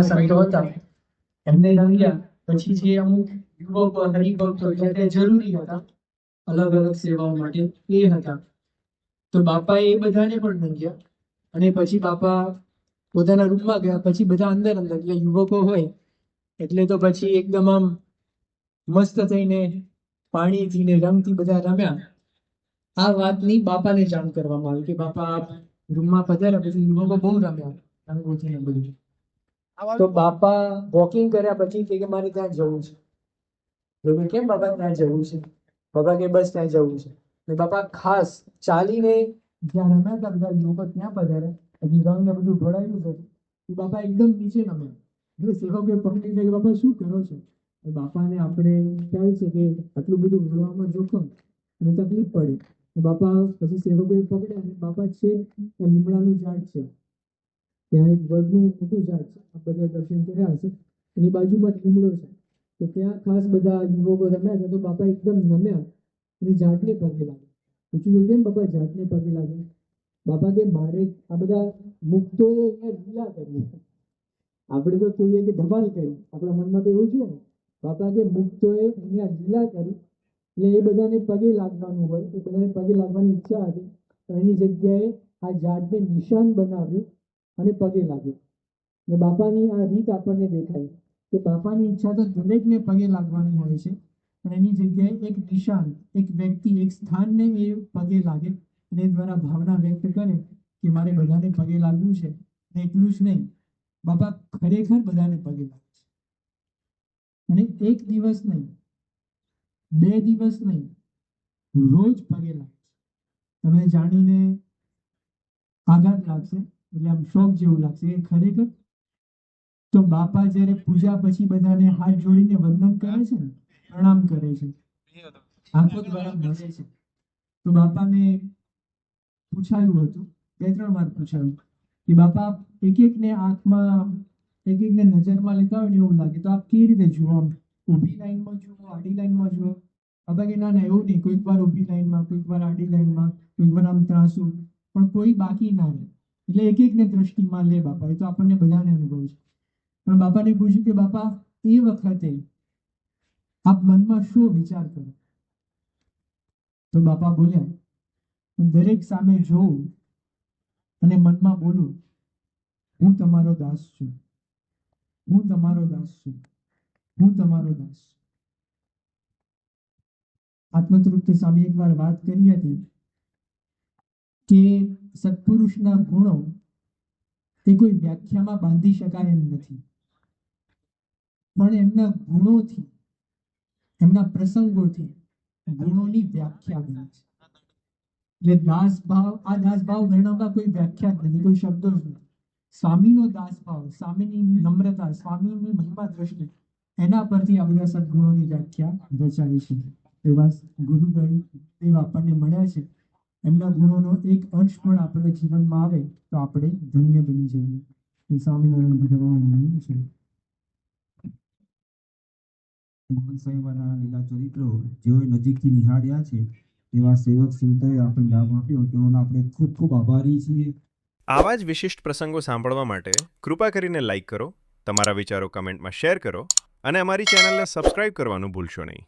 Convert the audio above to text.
સંતો હતા એમને રંગ્યા પછી જે અમુક યુવકો હરિભક્તો એટલે તે જરૂરી હતા અલગ અલગ સેવાઓ માટે એ હતા. તો બાપાએ એ બધાને પણ રંગ્યા અને પછી બાપા પોતાના રૂમમાં ગયા. પછી બધા અંદર અંદર એટલે યુવકો હોય એટલે તો પછી એકદમ આમ મસ્ત થઈને પાણીથી ને રંગથી બધા રમ્યા. આ વાતની બાપાને જાણ કરવામાં આવી કે બાપા આપ રૂમમાં પધાર્યા. પછી યુવકો બહુ રમ્યા રંગોથી ને બધું. તો બાપા વોકિંગ કર્યા પછી કે મારે ત્યાં જવું છે. લોકો કેમ બાપા ત્યાં જવું છે? બાપા કે બસ ત્યાં જવું છે. ને બાપા ખાસ ચાલીને જ્યાં રમ્યા હતા બધા યુવકો ત્યાં પધાર્યા. હજી રંગ ને બધું ઢોળાયું હતું. બાપા એકદમ નીચે નમ્યા. એટલે સેવકે પકડી કે બાપા શું કરો છો? બાપાને આપણે ખ્યાલ છે કે આટલું બધું ભણવામાં જોખમ અને તકલીફ પડે. બાપા પછી સેવકોએ પકડ્યા અને બાપા છે લીમડાનું ઝાડ છે ત્યાં એક વડનું મોટું ઝાડ છે. આ બધા દર્શન કર્યા હશે. એની બાજુમાં જ લીમડો છે. તો ત્યાં ખાસ બધા યુવકો રમ્યા હતા. તો બાપા એકદમ નમ્યા અને ઝાડને પગે લાગે. પૂછ્યું કેમ બાપા ઝાડને પગે લાગે? બાપા કે મારે આ બધા મુક્તોએ અહીંયા લીલા કરી. આપણે તો કહીએ કે ધમાલ કરી, આપણા મનમાં તો એવું છે ને. બાપા કે મુક્તોએ અહીંયા લીલા કરી એટલે એ બધાને પગે લાગવાનું હોય, એ બધાને પગે લાગવાની ઈચ્છા હતી. તો એની જગ્યાએ આ ઝાડને નિશાન બનાવ્યું અને પગે લાગ્યું. ને બાપાની આ રીત આપણને દેખાય કે બાપાની ઈચ્છા તો દરેકને પગે લાગવાની હોય છે, પણ એની જગ્યાએ એક નિશાન, એક વ્યક્તિ, એક સ્થાનને એ પગે લાગે અને એ દ્વારા ભાવના વ્યક્ત કરે કે મારે બધાને પગે લાગવું છે. ને એટલું જ નહીં, બાપા ખરેખર બધાને પગે લાગે છે. અને એક દિવસ નહીં, 2 દિવસ નહીં, રોજ પગે લાગે છે. તમે જાણીને આઘાત લાગશે, એટલે આમ શોક જેવું લાગશે એ ખરેખર. તો બાપા જ્યારે પૂજા પછી બધાને હાથ જોડીને વંદન કરે છે ને, પ્રણામ કરે છે, આંખો દ્વારા મળે છે. તો બાપાને પૂછાયું હતું, 2-3 વાર પૂછાયું કે બાપા એક એકને આંખમાં, એક એકને નજરમાં લેતા હોય ને એવું લાગે તો આપ કેવી રીતે જુઓ? આમ ઊભી લાઈનમાં જુઓ, આડી લાઈનમાં જુઓ? બાપા કે ના ના એવું નહીં, કોઈક વાર ઊભી લાઈનમાં, કોઈક વાર આડી લાઈનમાં, કોઈક વાર આમ ત્રાસું, પણ કોઈ બાકી ના રહે. એટલે એક એકને દ્રષ્ટિમાં લે બાપા. એ તો આપણને બધાને અનુભવ છે. પણ બાપાને પૂછ્યું કે બાપા એ વખતે આપ મનમાં શું વિચાર કરો? તો બાપા બોલ્યા, દરેક સામે જોઉં અને મનમાં બોલું, હું તમારો દાસ છું, હું તમારો દાસ છું, હું તમારો દાસ છું. આત્મતૃપ્ત સ્વામી એકવાર વાત કરી હતી કે સત્પુરુષના ગુણો એ કોઈ વ્યાખ્યામાં બાંધી શકાય એમ નથી, પણ એમના ગુણોથી, એમના પ્રસંગોથી ગુણોની વ્યાખ્યા બને છે. એટલે દાસ ભાવ, આ દાસ ભાવ વર્ણવવા કોઈ વ્યાખ્યા જ નથી, કોઈ શબ્દો જ નથી. સ્વામીનો દાસ ભાવ, સ્વામીની નમ્રતા, સ્વામીની મહિમા દ્રષ્ટિ, એના પરથી આ બધા સદગુણોની વ્યાખ્યા રચાય છે. એવા ગુરુદેવ આપણને મળ્યા છે. એમના ગુણોનો એક અંશ પણ આપણા જીવનમાં આવે તો આપણે ધન્ય બની જઈએ. એ સ્વામિનારાયણ ભગવાનનું છે. મોહન સાહેબના લીલા ચરિત્રો જેઓએ નજીકથી નિહાળ્યા છે એવા સેવક સંતોએ આપણે લાભ આપ્યો, તેઓનો આપણે ખૂબ ખૂબ આભારી છીએ. આવા જ વિશિષ્ટ પ્રસંગો સાંભળવા માટે કૃપા કરીને લાઈક કરો, તમારા વિચારો કમેન્ટમાં શેર કરો અને અમારી ચેનલને સબસ્ક્રાઇબ કરવાનું ભૂલશો નહીં.